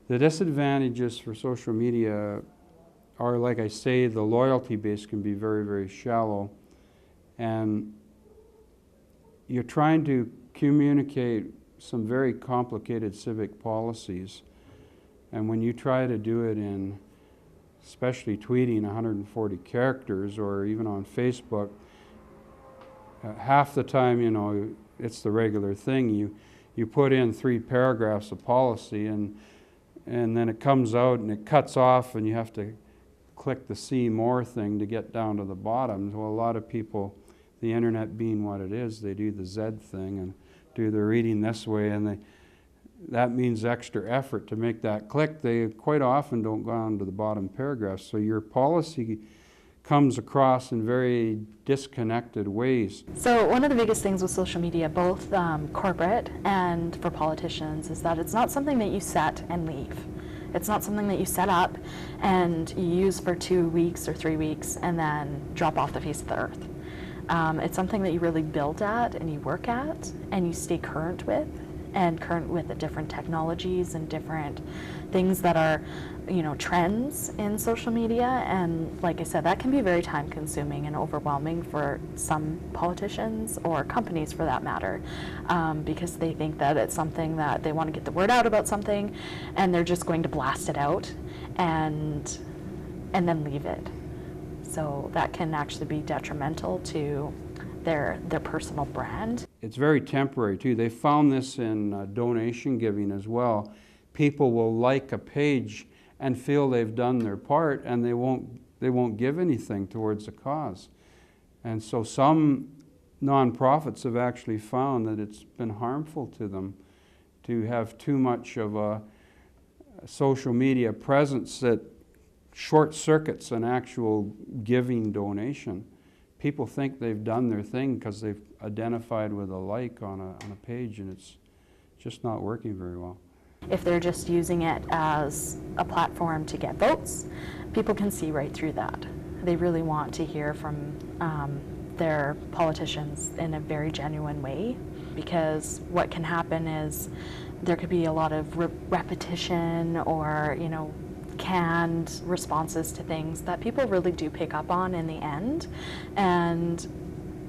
The disadvantages for social media are, like I say, the loyalty base can be very, very shallow, and you're trying to communicate some very complicated civic policies, and when you try to do it in, especially tweeting 140 characters or even on Facebook, half the time, you know, it's the regular thing. You put in 3 paragraphs of policy, and then it comes out and it cuts off, and you have to click the see more thing to get down to the bottom. Well, a lot of people, the internet being what it is, they do the Z thing and do the reading this way, and that means extra effort to make that click. They quite often don't go down to the bottom paragraph. So your policy comes across in very disconnected ways. So one of the biggest things with social media, both corporate and for politicians, is that it's not something that you set and leave. It's not something that you set up and you use for 2 weeks or 3 weeks and then drop off the face of the earth. It's something that you really build at and you work at and you stay current with the different technologies and different things that are, you know, trends in social media. And like I said, that can be very time consuming and overwhelming for some politicians or companies for that matter, because they think that it's something that they want to get the word out about something and they're just going to blast it out and then leave it. So that can actually be detrimental to their personal brand. It's very temporary too. They found this in donation giving as well. People will like a page and feel they've done their part, and they won't give anything towards the cause. And so some nonprofits have actually found that it's been harmful to them to have too much of a social media presence that short circuits an actual giving donation. People think they've done their thing because they've identified with a like on a page, and it's just not working very well. If they're just using it as a platform to get votes, people can see right through that. They really want to hear from their politicians in a very genuine way, because what can happen is there could be a lot of repetition or, you know, canned responses to things that people really do pick up on in the end. And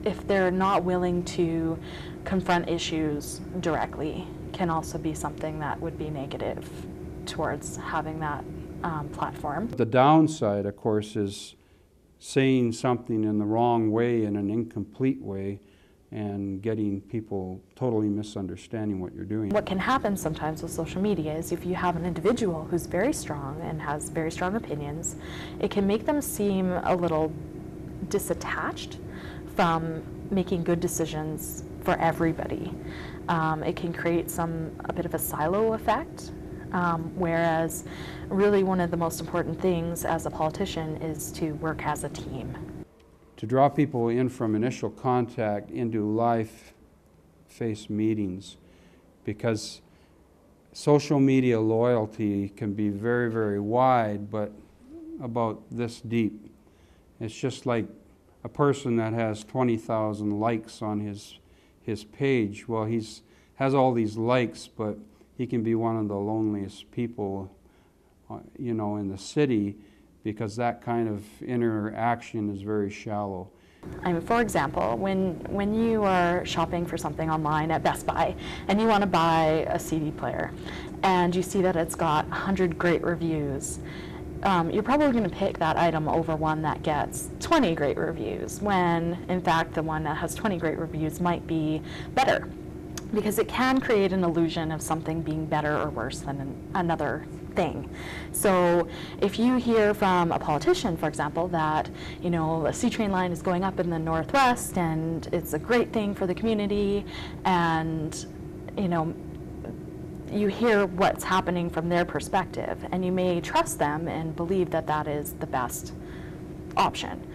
if they're not willing to confront issues directly, can also be something that would be negative towards having that platform. The downside, of course, is saying something in the wrong way, in an incomplete way, and getting people totally misunderstanding what you're doing. What can happen sometimes with social media is if you have an individual who's very strong and has very strong opinions, it can make them seem a little disattached from making good decisions for everybody. It can create a bit of a silo effect, whereas really one of the most important things as a politician is to work as a team. To draw people in from initial contact into live face meetings, because social media loyalty can be very, very wide, but about this deep. It's just like a person that has 20,000 likes on his page. Well, has all these likes, but he can be one of the loneliest people, you know, in the city, because that kind of interaction is very shallow. I mean, for example, when you are shopping for something online at Best Buy and you want to buy a CD player and you see that it's got 100 great reviews, you're probably going to pick that item over one that gets 20 great reviews, when in fact the one that has 20 great reviews might be better, because it can create an illusion of something being better or worse than another thing. So if you hear from a politician, for example, that, you know, a C-train line is going up in the Northwest and it's a great thing for the community, and, you know, you hear what's happening from their perspective, and you may trust them and believe that that is the best option,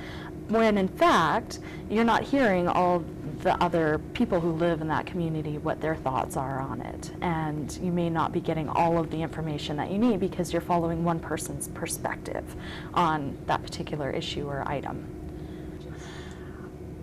when in fact you're not hearing all the other people who live in that community, what their thoughts are on it, and you may not be getting all of the information that you need because you're following one person's perspective on that particular issue or item.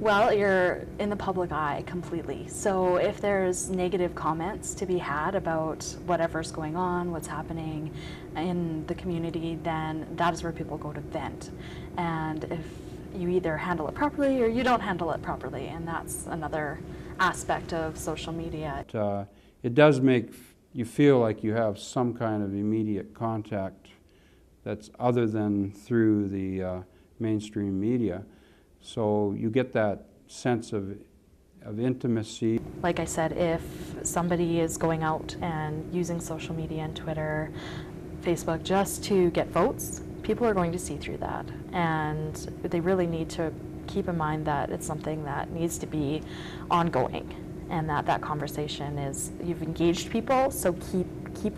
Well, you're in the public eye completely. So if there's negative comments to be had about whatever's going on, what's happening in the community, then that is where people go to vent. And if you either handle it properly or you don't handle it properly, and that's another aspect of social media. It does make you feel like you have some kind of immediate contact that's other than through the mainstream media. So you get that sense of intimacy. Like I said, if somebody is going out and using social media and Twitter, Facebook just to get votes, people are going to see through that. And they really need to keep in mind that it's something that needs to be ongoing, and that conversation is, you've engaged people, so keep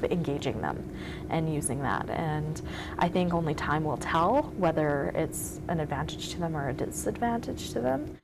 engaging them and using that. And I think only time will tell whether it's an advantage to them or a disadvantage to them.